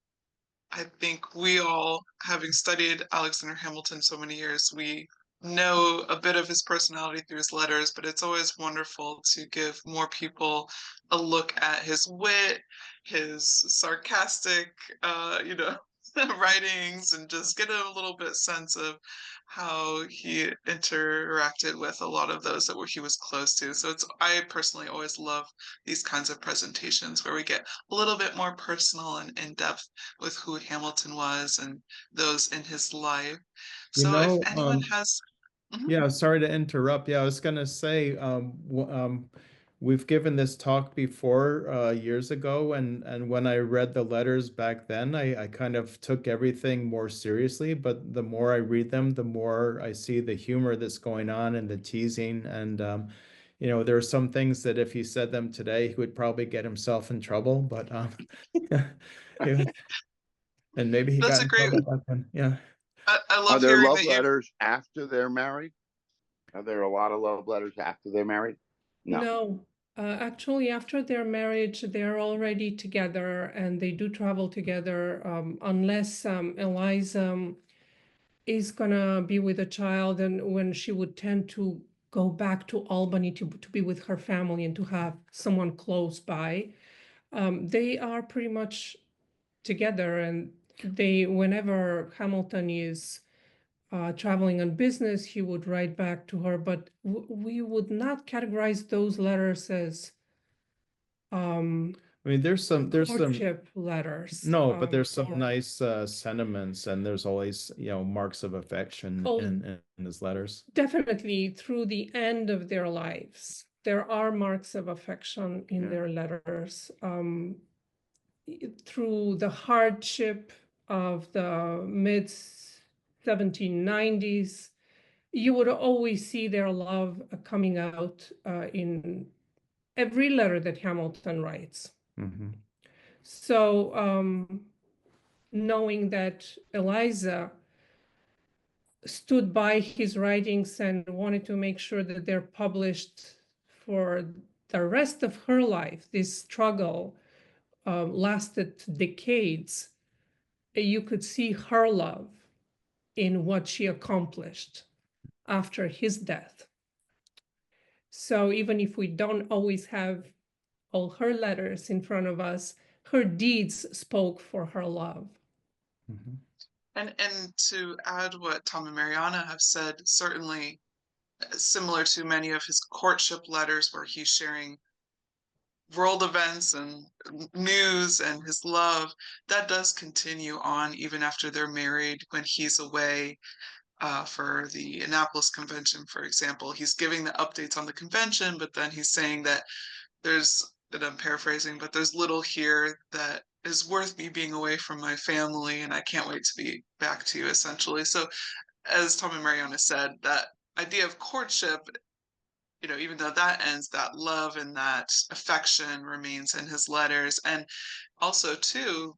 [SPEAKER 1] I think we all, having studied Alexander Hamilton so many years, we know a bit of his personality through his letters, but it's always wonderful to give more people a look at his wit, his sarcastic, writings, and just get a little bit sense of how he interacted with a lot of those that he was close to. So I personally always love these kinds of presentations where we get a little bit more personal and in depth with who Hamilton was and those in his life. So if anyone has
[SPEAKER 2] yeah, sorry to interrupt. Yeah, I was gonna say, we've given this talk before years ago, and when I read the letters back then, I kind of took everything more seriously. But the more I read them, the more I see the humor that's going on and the teasing. And there are some things that if he said them today, he would probably get himself in trouble. But and maybe he
[SPEAKER 1] That's
[SPEAKER 2] got
[SPEAKER 1] a
[SPEAKER 2] in
[SPEAKER 1] great.
[SPEAKER 2] trouble back then. Yeah.
[SPEAKER 1] I
[SPEAKER 4] Are
[SPEAKER 1] love
[SPEAKER 4] there
[SPEAKER 1] hearing
[SPEAKER 4] love
[SPEAKER 1] that you.
[SPEAKER 4] letters after they're married? Are there a lot of love letters after they're married? No.
[SPEAKER 3] No. Actually, after their marriage, they're already together and they do travel together, unless Eliza is gonna be with a child, and when she would tend to go back to Albany to be with her family and to have someone close by. They are pretty much together, and whenever Hamilton is traveling on business, he would write back to her, but we would not categorize those letters as
[SPEAKER 2] I mean, there's some
[SPEAKER 3] courtship letters.
[SPEAKER 2] no, but there's some nice sentiments, and there's always marks of affection in his letters.
[SPEAKER 3] Definitely through the end of their lives, there are marks of affection in their letters. Through the hardship of the mid 1790s, you would always see their love coming out in every letter that Hamilton writes. So knowing that Eliza stood by his writings and wanted to make sure that they're published for the rest of her life, this struggle lasted decades. You could see her love in what she accomplished after his death. So even if we don't always have all her letters in front of us, her deeds spoke for her love.
[SPEAKER 1] And to add what Tom and Mariana have said, certainly similar to many of his courtship letters where he's sharing world events and news and his love, that does continue on even after they're married. When he's away for the Annapolis Convention, for example, he's giving the updates on the convention, but then he's saying that and I'm paraphrasing, but there's little here that is worth me being away from my family, and I can't wait to be back to you, essentially. So, as Tom and Mariana said, that idea of courtship, even though that ends, that love and that affection remains in his letters. And also, too,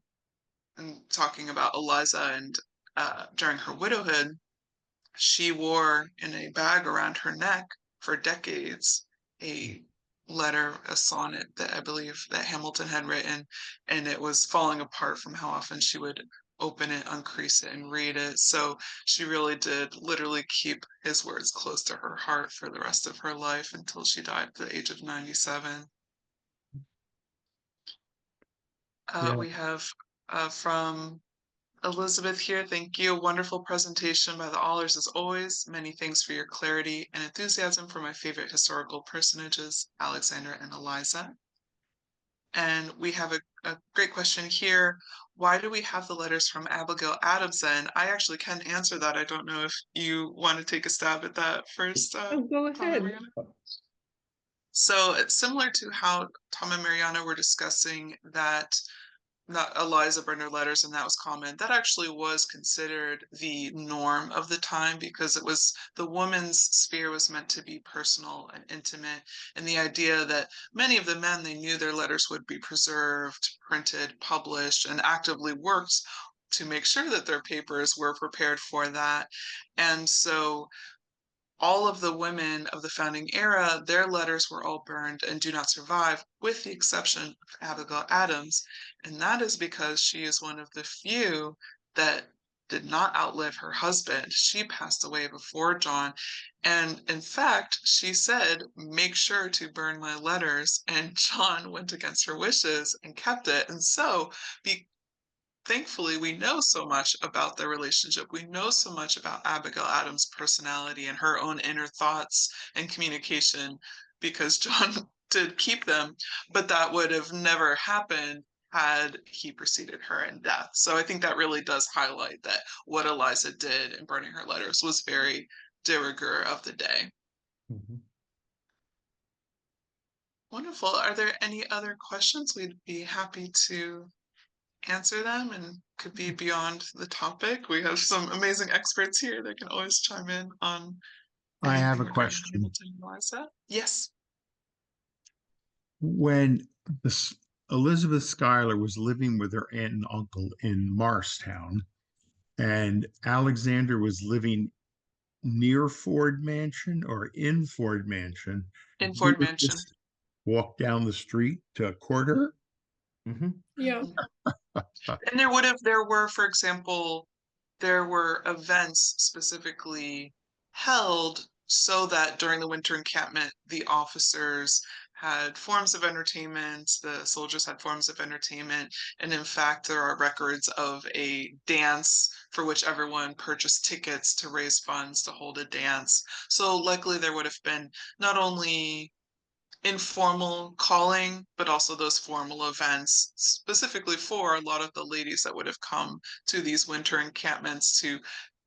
[SPEAKER 1] in talking about Eliza and during her widowhood, she wore in a bag around her neck for decades a letter, a sonnet that I believe that Hamilton had written, and it was falling apart from how often she would open it, uncrease it, and read it. So she really did literally keep his words close to her heart for the rest of her life until she died at the age of 97. We have from Elizabeth here, thank you. Wonderful presentation by the Ollers as always. Many thanks for your clarity and enthusiasm for my favorite historical personages, Alexander and Eliza. And we have a great question here. Why do we have the letters from Abigail Adamson? I actually can answer that. I don't know if you want to take a stab at that first.
[SPEAKER 3] Go ahead.
[SPEAKER 1] So it's similar to how Tom and Mariana were discussing that not Eliza burned her letters and that was common. That actually was considered the norm of the time because it was the woman's sphere was meant to be personal and intimate. And the idea that many of the men, they knew their letters would be preserved, printed, published, and actively worked to make sure that their papers were prepared for that. And so all of the women of the founding era, their letters were all burned and do not survive, with the exception of Abigail Adams. And that is because she is one of the few that did not outlive her husband. She passed away before John. And in fact, she said, make sure to burn my letters. And John went against her wishes and kept it. And so, thankfully, we know so much about their relationship. We know so much about Abigail Adams' personality and her own inner thoughts and communication because John did keep them, but that would have never happened had he preceded her in death. So I think that really does highlight that what Eliza did in burning her letters was very de rigueur of the day.
[SPEAKER 2] Mhm.
[SPEAKER 1] Wonderful. Are there any other questions? We'd be happy to answer them and could be beyond the topic. We have some amazing experts here that can always chime in on
[SPEAKER 5] I have a
[SPEAKER 1] anything regarding
[SPEAKER 5] question.
[SPEAKER 1] Hamilton and Eliza. Yes.
[SPEAKER 5] When Elizabeth Schuyler was living with her aunt and uncle in Morristown, and Alexander was living near Ford Mansion or in Ford Mansion,
[SPEAKER 1] In
[SPEAKER 5] he
[SPEAKER 1] Ford
[SPEAKER 5] would
[SPEAKER 1] Mansion.
[SPEAKER 5] just walk down the street to court her.
[SPEAKER 2] Mhm.
[SPEAKER 3] Yeah.
[SPEAKER 1] And there were, for example, there were events specifically held so that during the winter encampment, the officers had forms of entertainment, the soldiers had forms of entertainment, and in fact, there are records of a dance for which everyone purchased tickets to raise funds to hold a dance. So likely there would have been not only informal calling, but also those formal events, specifically for a lot of the ladies that would have come to these winter encampments to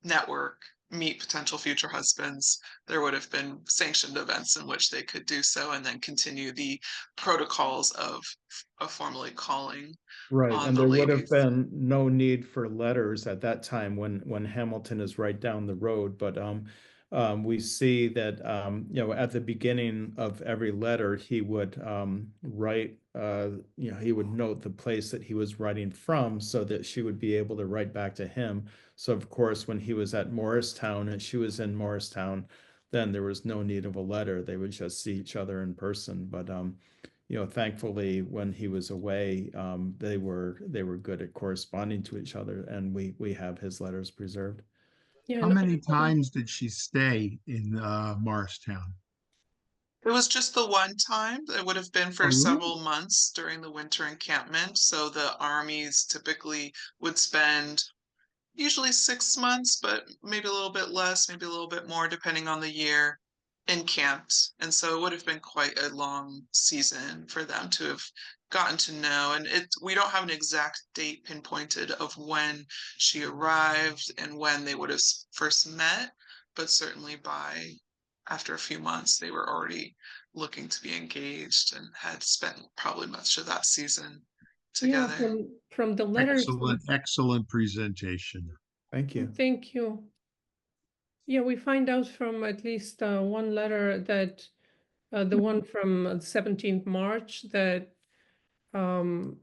[SPEAKER 1] network, meet potential future husbands. There would have been sanctioned events in which they could do so and then continue the protocols of formally calling
[SPEAKER 2] Right,
[SPEAKER 1] on
[SPEAKER 2] and
[SPEAKER 1] the
[SPEAKER 2] there would have
[SPEAKER 1] ladies.
[SPEAKER 2] been no need for letters at that time when Hamilton is right down the road. But we see that at the beginning of every letter he would write he would note the place that he was writing from so that she would be able to write back to him. So of course when he was at Morristown and she was in Morristown, then there was no need of a letter. They would just see each other in person. But thankfully, when he was away, they were good at corresponding to each other, and we have his letters preserved.
[SPEAKER 3] Yeah.
[SPEAKER 5] How
[SPEAKER 3] and
[SPEAKER 5] many
[SPEAKER 3] also-
[SPEAKER 5] times did she stay in Morristown?
[SPEAKER 1] It was just the one time. It would have been for
[SPEAKER 5] Oh, really?
[SPEAKER 1] several months during the winter encampment. So the armies typically would spend usually 6 months, but maybe a little bit less, maybe a little bit more, depending on the year, encamped. And so it would have been quite a long season for them to have gotten to know. And we don't have an exact date pinpointed of when she arrived and when they would have first met, but certainly after a few months, they were already looking to be engaged and had spent probably much of that season
[SPEAKER 3] Yeah,
[SPEAKER 1] together.
[SPEAKER 3] from the letters.
[SPEAKER 5] Excellent presentation.
[SPEAKER 2] Thank you.
[SPEAKER 3] Thank you. Yeah, we find out from at least one letter that the one from 17th March that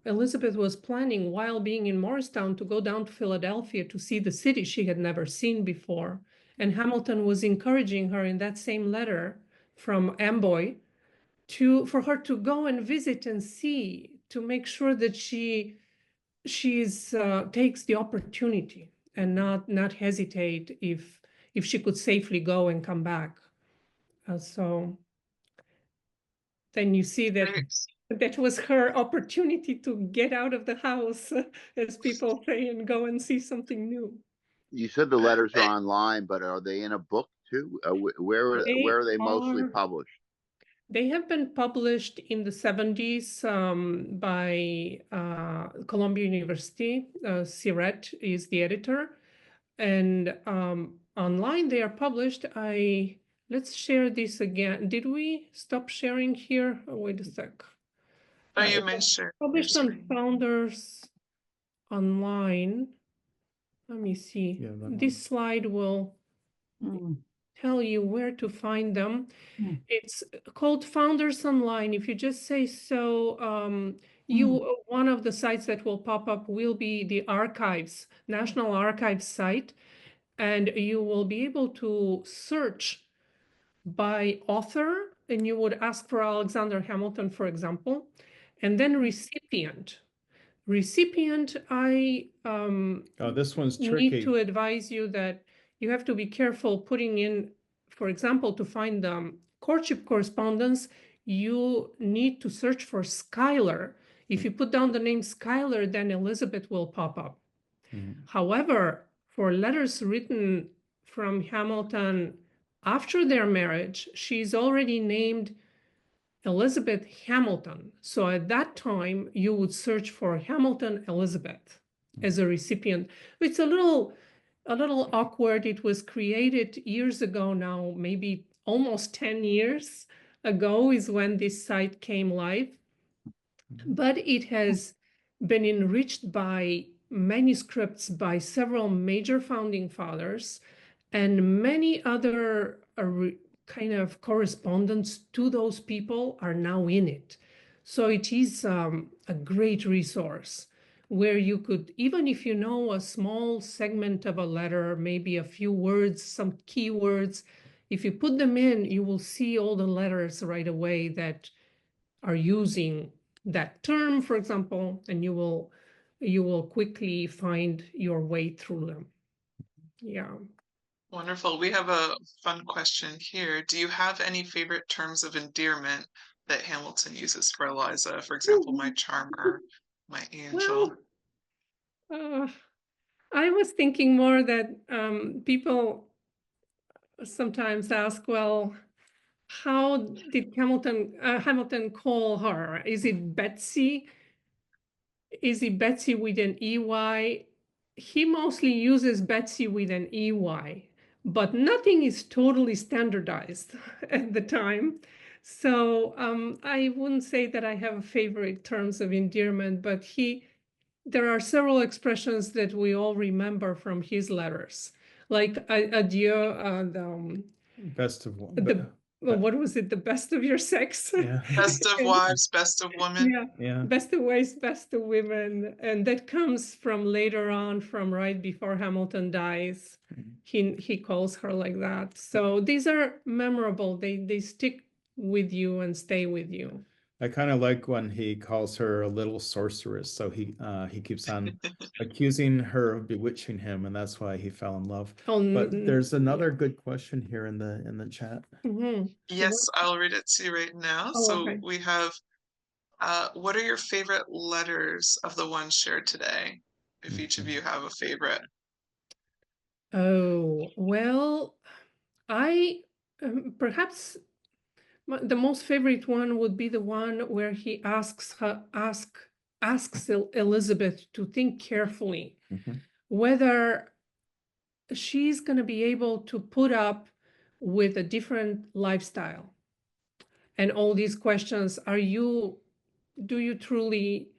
[SPEAKER 3] Elizabeth was planning while being in Morristown to go down to Philadelphia to see the city she had never seen before. And Hamilton was encouraging her in that same letter from Amboy for her to go and visit and see, to make sure that she's takes the opportunity and not hesitate if she could safely go and come back. So then you see that that was her opportunity to get out of the house, as people say, and go and see something new.
[SPEAKER 4] You said the letters are online, but are they in a book too? Where are they mostly published?
[SPEAKER 3] They have been published in the 70s by Columbia University. Siret is the editor. And online they are published. Let's share this again. Did we stop sharing here? Oh, wait a sec.
[SPEAKER 1] Oh, you may share.
[SPEAKER 3] Published on Founders. online. Let me see.
[SPEAKER 2] Yeah, that one.
[SPEAKER 3] This slide will tell you where to find them.
[SPEAKER 6] Mm.
[SPEAKER 3] It's called Founders Online. If you just say so, one of the sites that will pop up will be the Archives, National Archives site, and you will be able to search by author, and you would ask for Alexander Hamilton, for example, and then recipient. Recipient, I
[SPEAKER 2] Oh, this one's
[SPEAKER 3] need
[SPEAKER 2] tricky.
[SPEAKER 3] to advise you that you have to be careful putting in, for example, to find courtship correspondence, you need to search for Schuyler. If you put down the name Schuyler, then Elizabeth will pop up. However, for letters written from Hamilton after their marriage, she's already named Elizabeth Hamilton. So at that time, you would search for Hamilton Elizabeth as a recipient. It's a little awkward. It was created years ago now, maybe almost 10 years ago is when this site came live. But it has been enriched by manuscripts by several major founding fathers and many other kind of correspondence to those people are now in it. So it is a great resource where you could, even if you know a small segment of a letter, maybe a few words, some keywords, if you put them in, you will see all the letters right away that are using that term, for example, and you will quickly find your way through them. Yeah.
[SPEAKER 1] Wonderful. We have a fun question here. Do you have any favorite terms of endearment that Hamilton uses for Eliza? For example, my charmer, my angel.
[SPEAKER 3] Well, I was thinking more that people sometimes ask, well, how did Hamilton call her? Is it Betsy? Is it Betsy with an EY? He mostly uses Betsy with an EY, but nothing is totally standardized at the time. So I wouldn't say that I have favorite terms of endearment, but there are several expressions that we all remember from his letters, like adieu,
[SPEAKER 2] Best of one.
[SPEAKER 3] what was it? The best of your sex.
[SPEAKER 2] Yeah.
[SPEAKER 1] Best of wives, best of women.
[SPEAKER 3] Yeah.
[SPEAKER 2] Yeah.
[SPEAKER 3] Best of wives, best of women. And that comes from later on, from right before Hamilton dies. He calls her like that. So these are memorable. They stick with you and stay with you.
[SPEAKER 2] I kind of like when he calls her a little sorceress. So he keeps on accusing her of bewitching him, and that's why he fell in love. But there's another good question here in the chat.
[SPEAKER 1] Yes, I'll read it to you right now. So
[SPEAKER 3] okay.
[SPEAKER 1] we have, what are your favorite letters of the ones shared today? If each of you have a favorite.
[SPEAKER 3] Oh, well, I perhaps the most favorite one would be the one where he asks Elizabeth to think carefully whether she's going to be able to put up with a different lifestyle. And all these questions, do you truly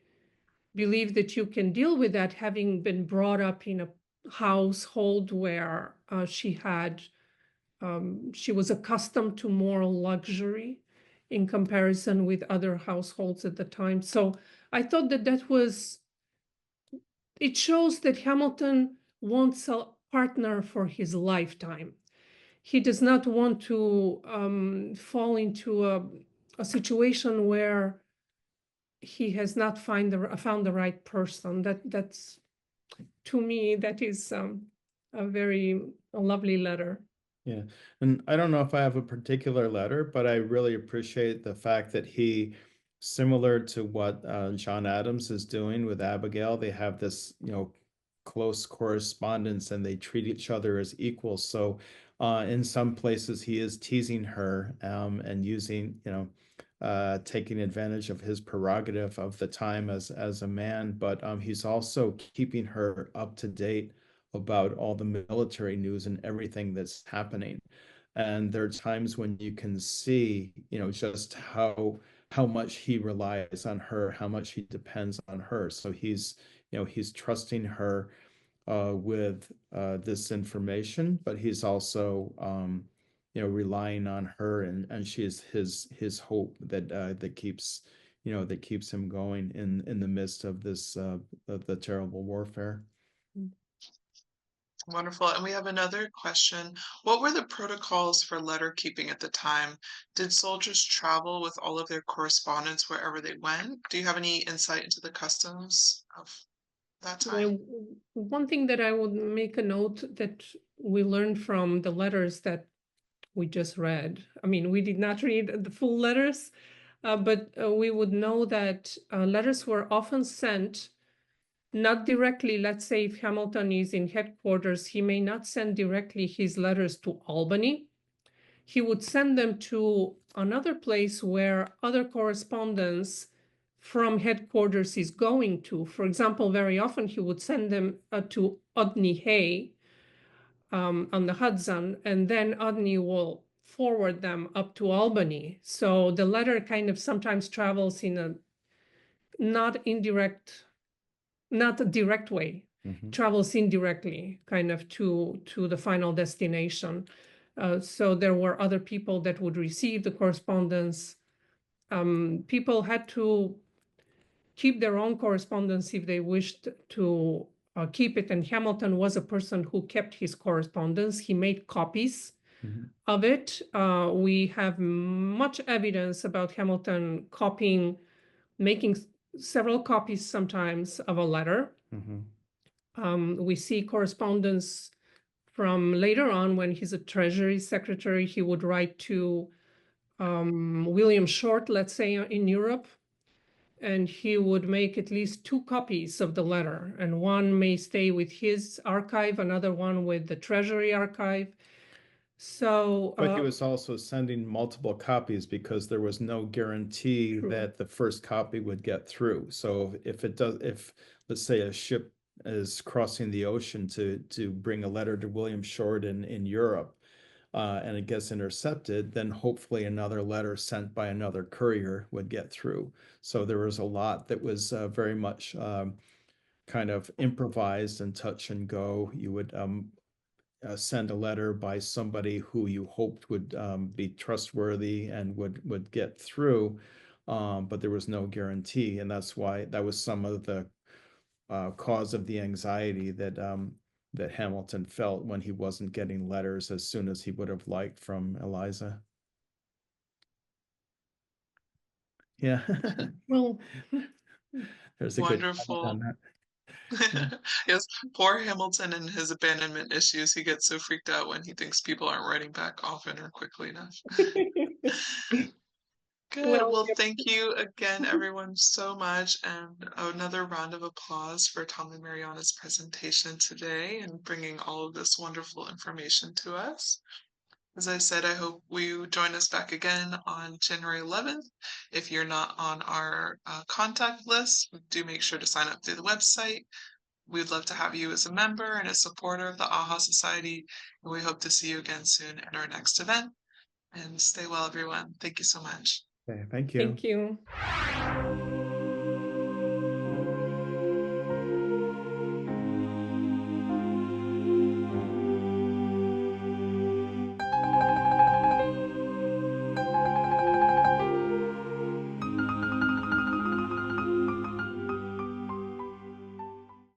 [SPEAKER 3] believe that you can deal with that, having been brought up in a household where she was accustomed to more luxury in comparison with other households at the time. So I thought it shows that Hamilton wants a partner for his lifetime. He does not want to fall into a situation where he has not found the right person. That's, to me, that is a lovely letter.
[SPEAKER 2] Yeah, and I don't know if I have a particular letter, but I really appreciate the fact that he, similar to what John Adams is doing with Abigail, they have this, close correspondence and they treat each other as equals. So in some places he is teasing her and using, taking advantage of his prerogative of the time as a man, but he's also keeping her up to date about all the military news and everything that's happening. And there are times when you can see, just how much he relies on her, how much he depends on her. So he's he's trusting her with this information, but he's also relying on her, and she is his hope that keeps him going in the midst of this of the terrible warfare.
[SPEAKER 1] Wonderful. And we have another question. What were the protocols for letter keeping at the time? Did soldiers travel with all of their correspondence wherever they went? Do you have any insight into the customs of that time?
[SPEAKER 3] One thing that I would make a note that we learned from the letters that we just read. I mean, we did not read the full letters, but we would know that letters were often sent not directly. Let's say if Hamilton is in headquarters, he may not send directly his letters to Albany. He would send them to another place where other correspondence from headquarters is going to. For example, very often he would send them to Odney Hay on the Hudson, and then Odney will forward them up to Albany. So the letter kind of sometimes travels in a not a direct way, travels indirectly kind of to the final destination. So there were other people that would receive the correspondence. People had to keep their own correspondence if they wished to keep it. And Hamilton was a person who kept his correspondence. He made copies of it. We have much evidence about Hamilton making several copies sometimes of a letter. We see correspondence from later on when he's a Treasury Secretary. He would write to William Short, let's say, in Europe, and he would make at least 2 copies of the letter, and one may stay with his archive, another one with the Treasury archive. So,
[SPEAKER 2] but he was also sending multiple copies because there was no guarantee that the first copy would get through. So if let's say a ship is crossing the ocean to bring a letter to William Short in Europe, and it gets intercepted, then hopefully another letter sent by another courier would get through. So there was a lot that was very much kind of improvised and touch and go. You would send a letter by somebody who you hoped would be trustworthy and would get through, but there was no guarantee, and that was some of the cause of the anxiety that Hamilton felt when he wasn't getting letters as soon as he would have liked from Eliza. Yeah.
[SPEAKER 3] well,
[SPEAKER 2] There's a
[SPEAKER 1] Wonderful.
[SPEAKER 2] good comment on that.
[SPEAKER 1] Yes, poor Hamilton and his abandonment issues. He gets so freaked out when he thinks people aren't writing back often or quickly enough. Good. Well, thank you again, everyone, so much. And another round of applause for Tom and Mariana's presentation today and bringing all of this wonderful information to us. As I said, I hope you join us back again on January 11th. If you're not on our contact list, do make sure to sign up through the website. We'd love to have you as a member and a supporter of the AHA Society. And we hope to see you again soon at our next event. And stay well, everyone. Thank you so much.
[SPEAKER 2] Okay, thank you.
[SPEAKER 3] Thank you.